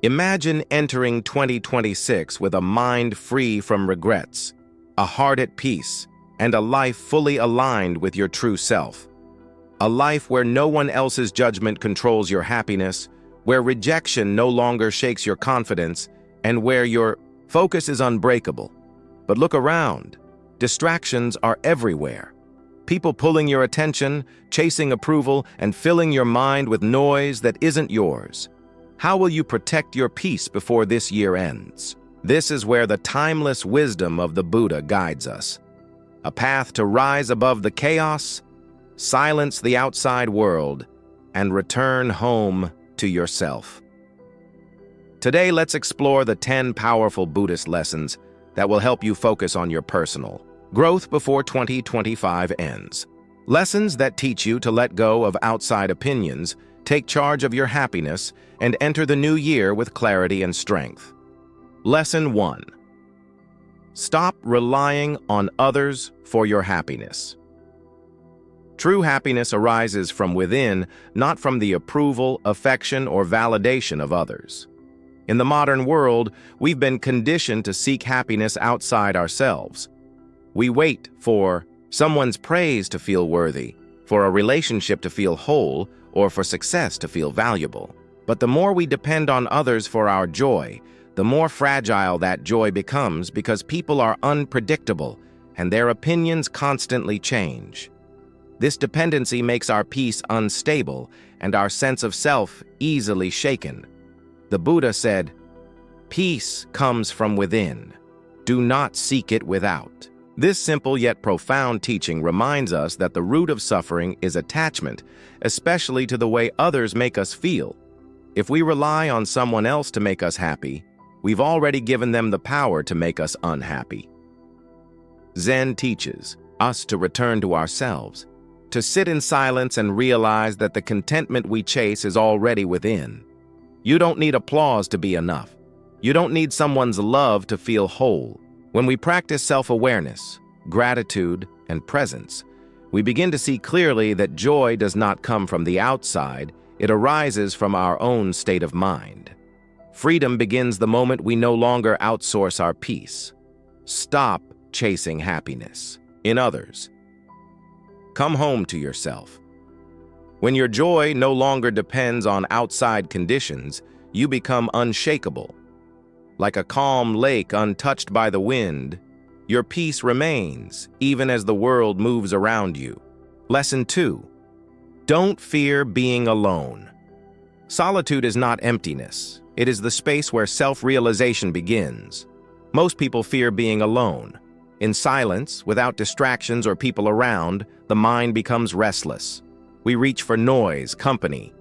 Imagine entering 2026 with a mind free from regrets, a heart at peace, and a life fully aligned with your true self. A life where no one else's judgment controls your happiness, where rejection no longer shakes your confidence, and where your focus is unbreakable. But look around. Distractions are everywhere. People pulling your attention, chasing approval, and filling your mind with noise that isn't yours. How will you protect your peace before this year ends? This is where the timeless wisdom of the Buddha guides us. A path to rise above the chaos, silence the outside world, and return home to yourself. Today, let's explore the 10 powerful Buddhist lessons that will help you focus on your personal growth before 2025 ends. Lessons that teach you to let go of outside opinions, take charge of your happiness, and enter the new year with clarity and strength. Lesson 1. Stop relying on others for your happiness. True happiness arises from within, not from the approval, affection, or validation of others. In the modern world, we've been conditioned to seek happiness outside ourselves. We wait for someone's praise to feel worthy, for a relationship to feel whole, or for success to feel valuable. But the more we depend on others for our joy, the more fragile that joy becomes because people are unpredictable and their opinions constantly change. This dependency makes our peace unstable and our sense of self easily shaken. The Buddha said, "Peace comes from within. Do not seek it without." This simple yet profound teaching reminds us that the root of suffering is attachment, especially to the way others make us feel. If we rely on someone else to make us happy, we've already given them the power to make us unhappy. Zen teaches us to return to ourselves, to sit in silence and realize that the contentment we chase is already within. You don't need applause to be enough. You don't need someone's love to feel whole. When we practice self-awareness, gratitude, and presence, we begin to see clearly that joy does not come from the outside, it arises from our own state of mind. Freedom begins the moment we no longer outsource our peace. Stop chasing happiness in others. Come home to yourself. When your joy no longer depends on outside conditions, you become unshakable. Like a calm lake untouched by the wind, your peace remains even as the world moves around you. Lesson 2. Don't fear being alone. Solitude is not emptiness. It is the space where self-realization begins. Most people fear being alone. In silence, without distractions or people around, the mind becomes restless. We reach for noise, company,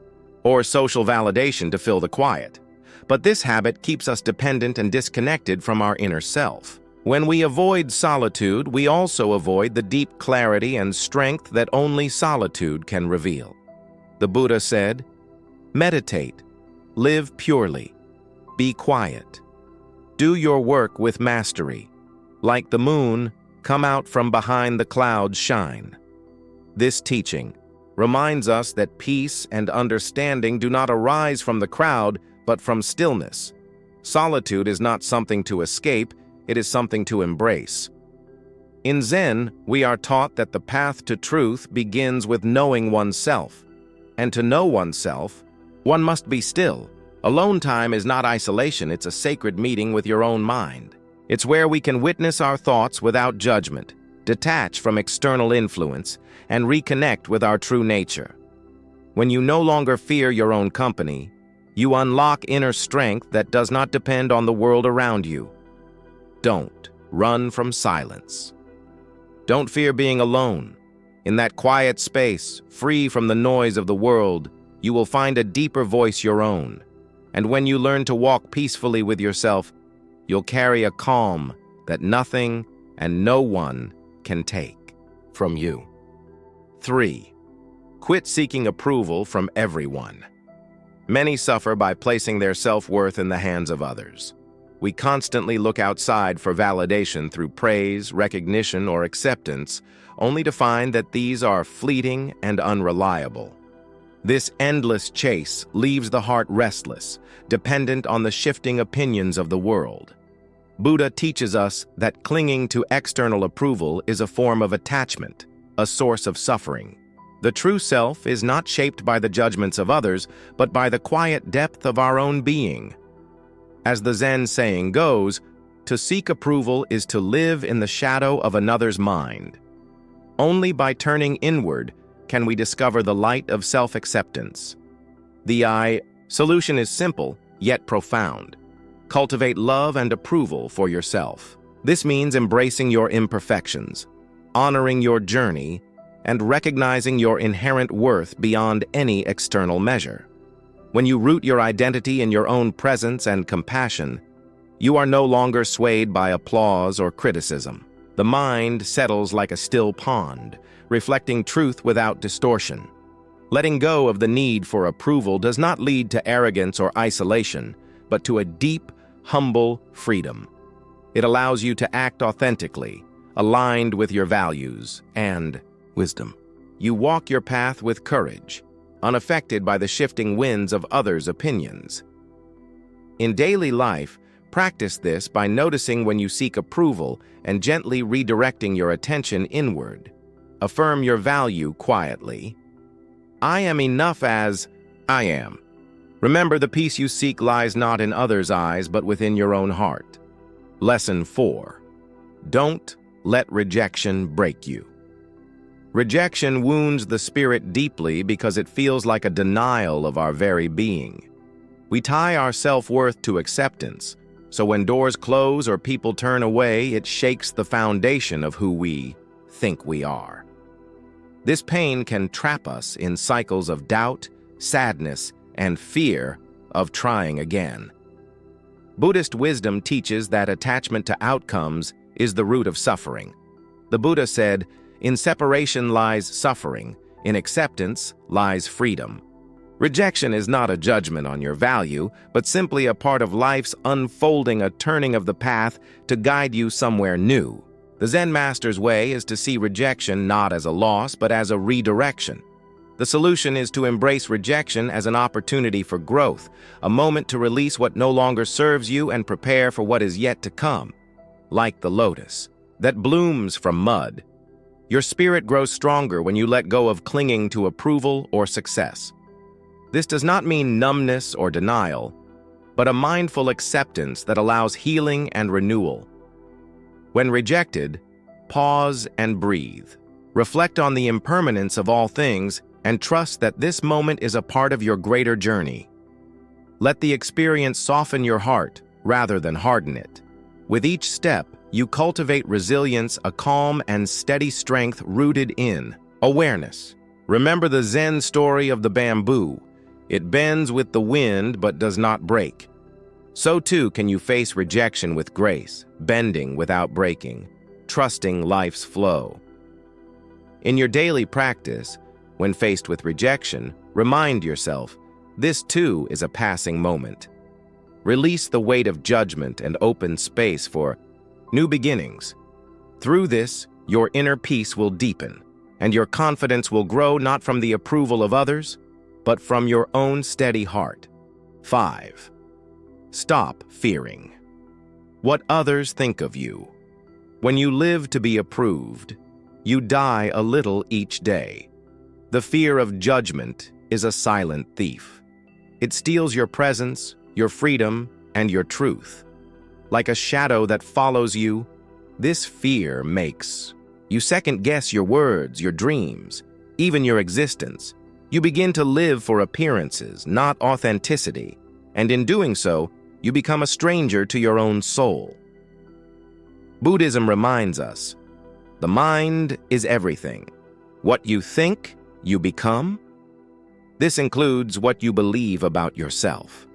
or social validation to fill the quiet. But this habit keeps us dependent and disconnected from our inner self. When we avoid solitude, we also avoid the deep clarity and strength that only solitude can reveal. The Buddha said, "Meditate, live purely, be quiet. Do your work with mastery. Like the moon, come out from behind the clouds, shine." This teaching reminds us that peace and understanding do not arise from the crowd, but from stillness. Solitude is not something to escape, it is something to embrace. In Zen, we are taught that the path to truth begins with knowing oneself. And to know oneself, one must be still. Alone time is not isolation, it's a sacred meeting with your own mind. It's where we can witness our thoughts without judgment, detach from external influence, and reconnect with our true nature. When you no longer fear your own company, you unlock inner strength that does not depend on the world around you. Don't run from silence. Don't fear being alone. In that quiet space, free from the noise of the world, you will find a deeper voice, your own. And when you learn to walk peacefully with yourself, you'll carry a calm that nothing and no one can take from you. 3. Quit seeking approval from everyone. Many suffer by placing their self-worth in the hands of others. We constantly look outside for validation through praise, recognition, or acceptance, only to find that these are fleeting and unreliable. This endless chase leaves the heart restless, dependent on the shifting opinions of the world. Buddha teaches us that clinging to external approval is a form of attachment, a source of suffering. The true self is not shaped by the judgments of others, but by the quiet depth of our own being. As the Zen saying goes, to seek approval is to live in the shadow of another's mind. Only by turning inward can we discover the light of self-acceptance. The solution is simple, yet profound. Cultivate love and approval for yourself. This means embracing your imperfections, honoring your journey, and recognizing your inherent worth beyond any external measure. When you root your identity in your own presence and compassion, you are no longer swayed by applause or criticism. The mind settles like a still pond, reflecting truth without distortion. Letting go of the need for approval does not lead to arrogance or isolation, but to a deep, humble freedom. It allows you to act authentically, aligned with your values and wisdom. You walk your path with courage, unaffected by the shifting winds of others' opinions. In daily life, practice this by noticing when you seek approval and gently redirecting your attention inward. Affirm your value quietly. I am enough as I am. Remember, the peace you seek lies not in others' eyes, but within your own heart. Lesson 4. Don't let rejection break you. Rejection wounds the spirit deeply because it feels like a denial of our very being. We tie our self-worth to acceptance, so when doors close or people turn away, it shakes the foundation of who we think we are. This pain can trap us in cycles of doubt, sadness, and fear of trying again. Buddhist wisdom teaches that attachment to outcomes is the root of suffering. The Buddha said, "In separation lies suffering, in acceptance lies freedom." Rejection is not a judgment on your value, but simply a part of life's unfolding, a turning of the path to guide you somewhere new. The Zen master's way is to see rejection not as a loss, but as a redirection. The solution is to embrace rejection as an opportunity for growth, a moment to release what no longer serves you and prepare for what is yet to come. Like the lotus that blooms from mud, your spirit grows stronger when you let go of clinging to approval or success. This does not mean numbness or denial, but a mindful acceptance that allows healing and renewal. When rejected, pause and breathe. Reflect on the impermanence of all things and trust that this moment is a part of your greater journey. Let the experience soften your heart rather than harden it. With each step, you cultivate resilience, a calm and steady strength rooted in awareness. Remember the Zen story of the bamboo. It bends with the wind but does not break. So too can you face rejection with grace, bending without breaking, trusting life's flow. In your daily practice, when faced with rejection, remind yourself, this too is a passing moment. Release the weight of judgment and open space for new beginnings. Through this, your inner peace will deepen, and your confidence will grow not from the approval of others, but from your own steady heart. 5. Stop fearing what others think of you. When you live to be approved, you die a little each day. The fear of judgment is a silent thief. It steals your presence, your freedom, and your truth. Like a shadow that follows you, this fear makes you second-guess your words, your dreams, even your existence. You begin to live for appearances, not authenticity, and in doing so, you become a stranger to your own soul. Buddhism reminds us, the mind is everything. What you think, you become. This includes what you believe about yourself.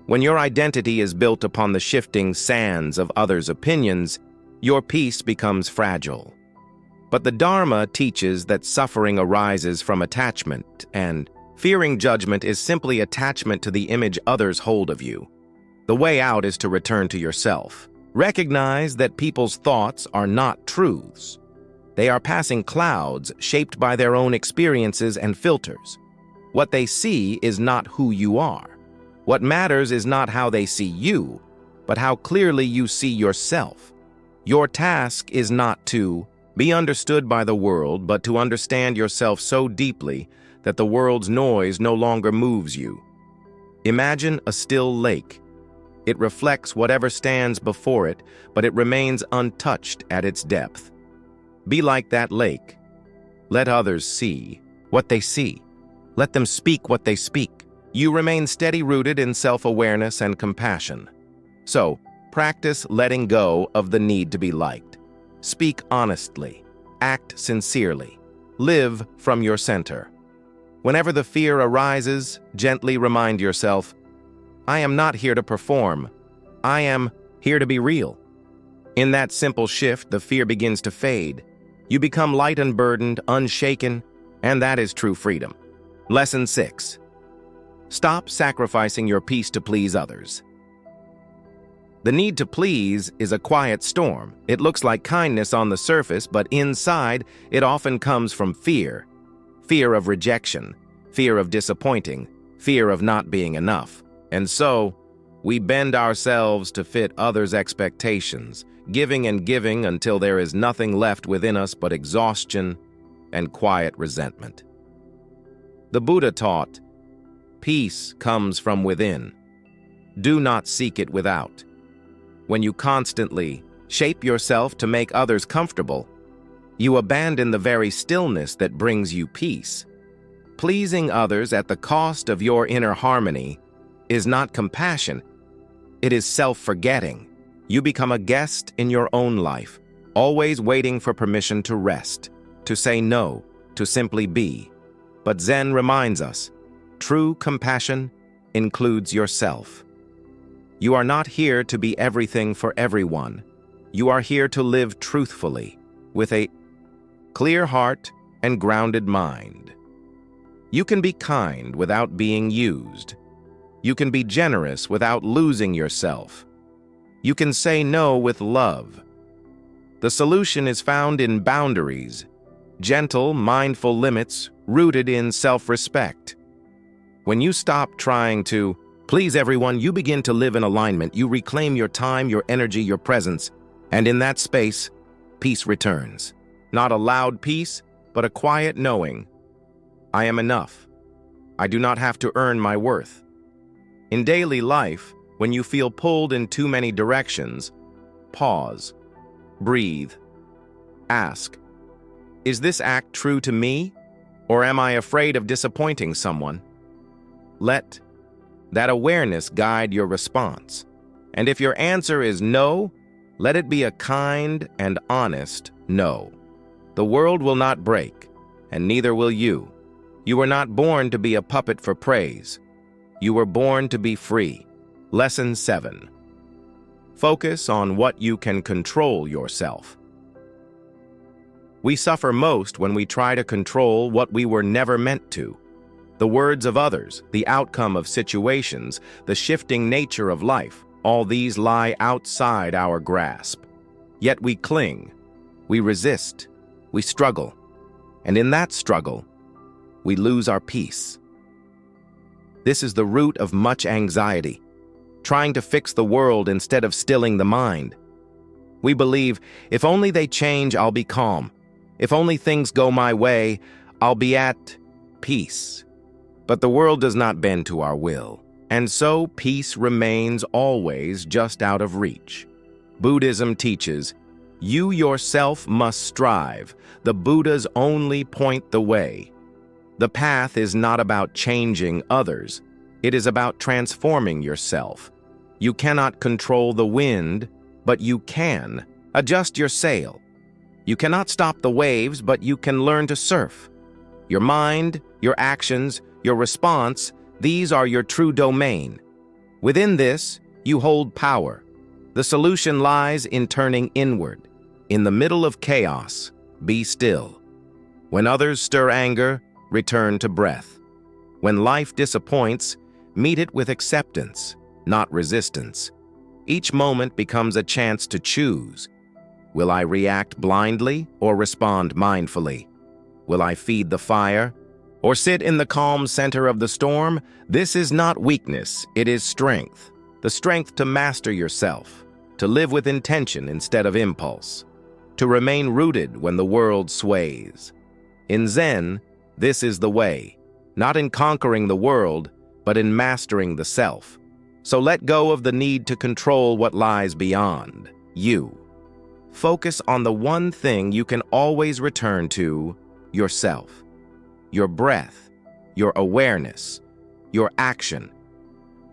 When your identity is built upon the shifting sands of others' opinions, your peace becomes fragile. But the Dharma teaches that suffering arises from attachment, and fearing judgment is simply attachment to the image others hold of you. The way out is to return to yourself. Recognize that people's thoughts are not truths. They are passing clouds shaped by their own experiences and filters. What they see is not who you are. What matters is not how they see you, but how clearly you see yourself. Your task is not to be understood by the world, but to understand yourself so deeply that the world's noise no longer moves you. Imagine a still lake. It reflects whatever stands before it, but it remains untouched at its depth. Be like that lake. Let others see what they see. Let them speak what they speak. You remain steady-rooted in self-awareness and compassion. So, practice letting go of the need to be liked. Speak honestly. Act sincerely. Live from your center. Whenever the fear arises, gently remind yourself, I am not here to perform. I am here to be real. In that simple shift, the fear begins to fade. You become light unburdened, unshaken, and that is true freedom. Lesson 6. Stop sacrificing your peace to please others. The need to please is a quiet storm. It looks like kindness on the surface, but inside, it often comes from fear. Fear of rejection, fear of disappointing, fear of not being enough. And so, we bend ourselves to fit others' expectations, giving and giving until there is nothing left within us but exhaustion and quiet resentment. The Buddha taught, peace comes from within. Do not seek it without. When you constantly shape yourself to make others comfortable, you abandon the very stillness that brings you peace. Pleasing others at the cost of your inner harmony is not compassion, it is self-forgetting. You become a guest in your own life, always waiting for permission to rest, to say no, to simply be. But Zen reminds us, true compassion includes yourself. You are not here to be everything for everyone. You are here to live truthfully, with a clear heart and grounded mind. You can be kind without being used. You can be generous without losing yourself. You can say no with love. The solution is found in boundaries, gentle, mindful limits rooted in self-respect. When you stop trying to please everyone, you begin to live in alignment. You reclaim your time, your energy, your presence, and in that space, peace returns. Not a loud peace, but a quiet knowing. I am enough. I do not have to earn my worth. In daily life, when you feel pulled in too many directions, pause, breathe, ask, is this act true to me, or am I afraid of disappointing someone? Let that awareness guide your response. And if your answer is no, let it be a kind and honest no. The world will not break, and neither will you. You were not born to be a puppet for praise. You were born to be free. Lesson 7. Focus on what you can control yourself. We suffer most when we try to control what we were never meant to. The words of others, the outcome of situations, the shifting nature of life, all these lie outside our grasp. Yet we cling, we resist, we struggle, and in that struggle, we lose our peace. This is the root of much anxiety, trying to fix the world instead of stilling the mind. We believe, if only they change, I'll be calm. If only things go my way, I'll be at peace. But the world does not bend to our will, and so peace remains always just out of reach. Buddhism teaches, you yourself must strive. The Buddhas only point the way. The path is not about changing others. It is about transforming yourself. You cannot control the wind, but you can adjust your sail. You cannot stop the waves, but you can learn to surf. Your mind, your actions, your response, these are your true domain. Within this, you hold power. The solution lies in turning inward. In the middle of chaos, be still. When others stir anger, return to breath. When life disappoints, meet it with acceptance, not resistance. Each moment becomes a chance to choose. Will I react blindly or respond mindfully? Will I feed the fire or sit in the calm center of the storm, this is not weakness, it is strength. The strength to master yourself, to live with intention instead of impulse, to remain rooted when the world sways. In Zen, this is the way, not in conquering the world, but in mastering the self. So let go of the need to control what lies beyond you. Focus on the one thing you can always return to: yourself. Your breath, your awareness, your action.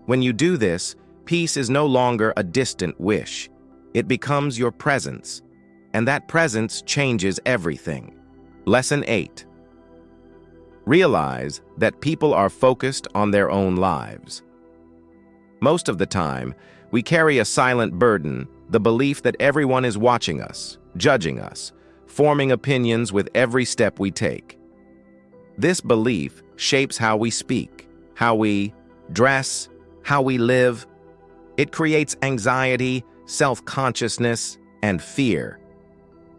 When you do this, peace is no longer a distant wish. It becomes your presence, and that presence changes everything. Lesson 8. Realize that people are focused on their own lives. Most of the time, we carry a silent burden, the belief that everyone is watching us, judging us, forming opinions with every step we take. This belief shapes how we speak, how we dress, how we live. It creates anxiety, self-consciousness, and fear.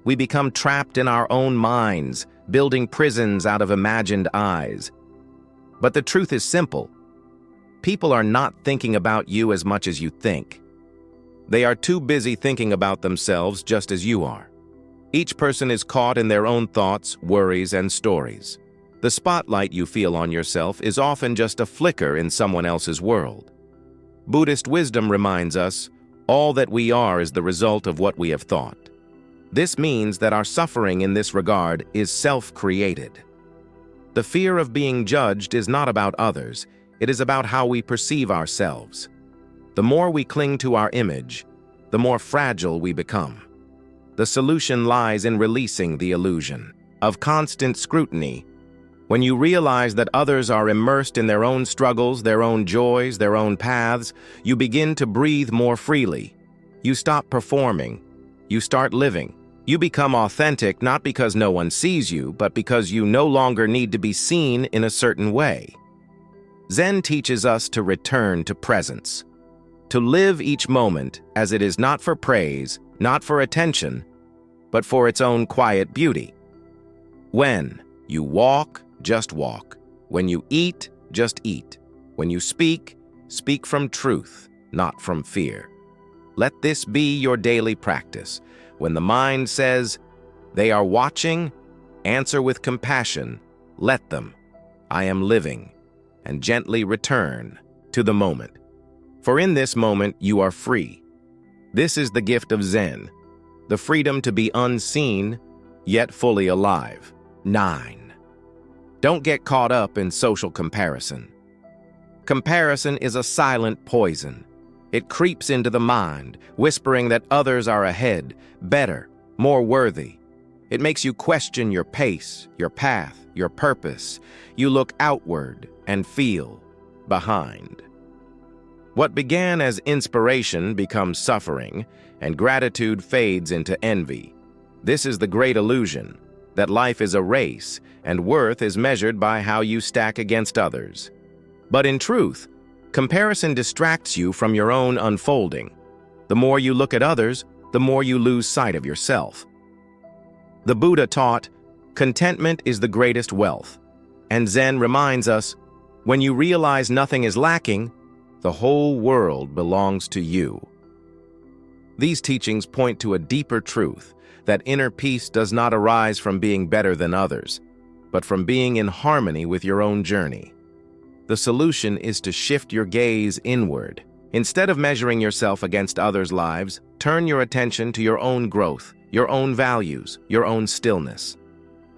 We become trapped in our own minds, building prisons out of imagined eyes. But the truth is simple. People are not thinking about you as much as you think. They are too busy thinking about themselves just as you are. Each person is caught in their own thoughts, worries, and stories. The spotlight you feel on yourself is often just a flicker in someone else's world. Buddhist wisdom reminds us, all that we are is the result of what we have thought. This means that our suffering in this regard is self-created. The fear of being judged is not about others, it is about how we perceive ourselves. The more we cling to our image, the more fragile we become. The solution lies in releasing the illusion of constant scrutiny. When you realize that others are immersed in their own struggles, their own joys, their own paths, you begin to breathe more freely. You stop performing. You start living. You become authentic not because no one sees you, but because you no longer need to be seen in a certain way. Zen teaches us to return to presence, to live each moment as it is not for praise, not for attention, but for its own quiet beauty. When you walk, just walk. When you eat, just eat. When you speak, speak from truth, not from fear. Let this be your daily practice. When the mind says, "They are watching," answer with compassion, "Let them. I am living," and gently return to the moment. For in this moment, you are free. This is the gift of Zen, the freedom to be unseen, yet fully alive. 9. Don't get caught up in social comparison. Comparison is a silent poison. It creeps into the mind, whispering that others are ahead, better, more worthy. It makes you question your pace, your path, your purpose. You look outward and feel behind. What began as inspiration becomes suffering, and gratitude fades into envy. This is the great illusion, that life is a race, and worth is measured by how you stack against others. But in truth, comparison distracts you from your own unfolding. The more you look at others, the more you lose sight of yourself. The Buddha taught, contentment is the greatest wealth. And Zen reminds us, when you realize nothing is lacking, the whole world belongs to you. These teachings point to a deeper truth, that inner peace does not arise from being better than others, but from being in harmony with your own journey. The solution is to shift your gaze inward. Instead of measuring yourself against others' lives, turn your attention to your own growth, your own values, your own stillness.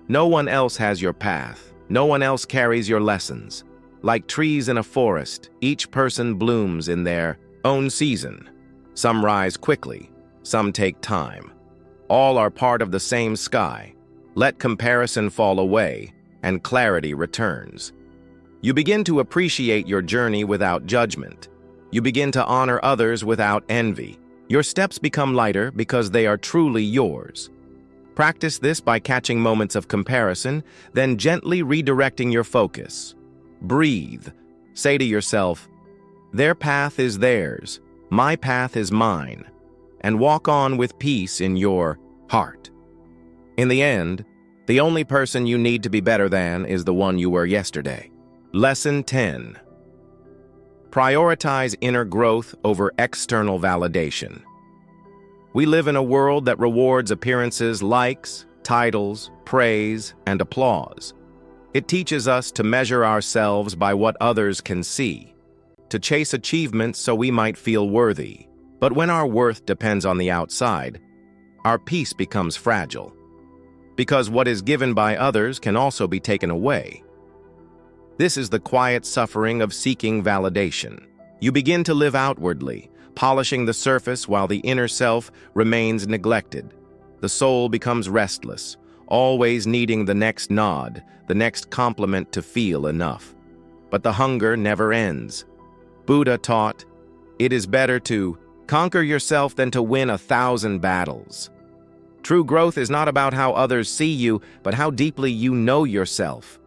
No one else has your path. No one else carries your lessons. Like trees in a forest, each person blooms in their own season. Some rise quickly, some take time. All are part of the same sky. Let comparison fall away, and clarity returns. You begin to appreciate your journey without judgment. You begin to honor others without envy. Your steps become lighter because they are truly yours. Practice this by catching moments of comparison, then gently redirecting your focus. Breathe. Say to yourself, their path is theirs, my path is mine, and walk on with peace in your heart. In the end, The only person you need to be better than is the one you were yesterday. Lesson 10. Prioritize inner growth over external validation. We live in a world that rewards appearances, likes, titles, praise, and applause. It teaches us to measure ourselves by what others can see, to chase achievements so we might feel worthy. But when our worth depends on the outside, our peace becomes fragile. Because what is given by others can also be taken away. This is the quiet suffering of seeking validation. You begin to live outwardly, polishing the surface while the inner self remains neglected. The soul becomes restless, always needing the next nod, the next compliment to feel enough. But the hunger never ends. Buddha taught, "It is better to conquer yourself than to win 1,000 battles." True growth is not about how others see you, but how deeply you know yourself.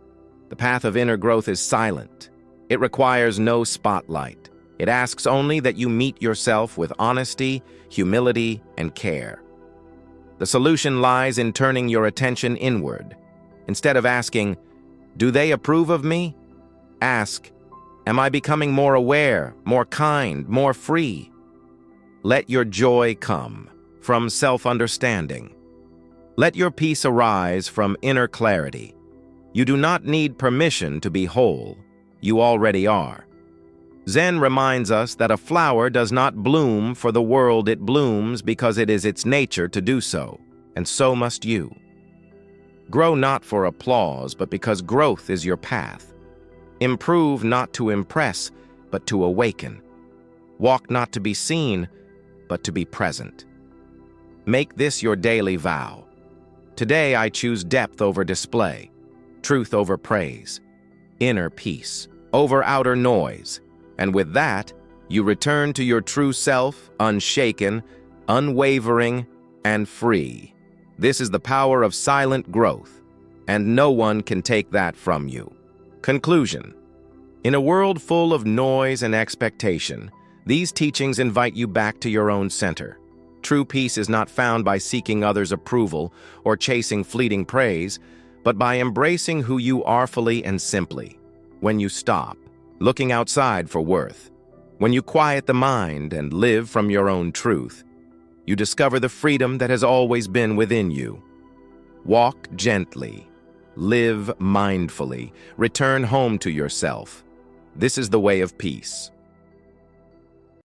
The path of inner growth is silent. It requires no spotlight. It asks only that you meet yourself with honesty, humility, and care. The solution lies in turning your attention inward. Instead of asking, "Do they approve of me?" ask, "Am I becoming more aware, more kind, more free?" Let your joy come from self-understanding. Let your peace arise from inner clarity. You do not need permission to be whole. You already are. Zen reminds us that a flower does not bloom for the world, it blooms because it is its nature to do so, and so must you. Grow not for applause, but because growth is your path. Improve not to impress, but to awaken. Walk not to be seen, but to be present. Make this your daily vow. Today I choose depth over display, truth over praise, inner peace over outer noise. And with that, you return to your true self, unshaken, unwavering, and free. This is the power of silent growth, and no one can take that from you. Conclusion. In a world full of noise and expectation, these teachings invite you back to your own center. True peace is not found by seeking others' approval or chasing fleeting praise, but by embracing who you are fully and simply. When you stop looking outside for worth, when you quiet the mind and live from your own truth, you discover the freedom that has always been within you. Walk gently, live mindfully, return home to yourself. This is the way of peace.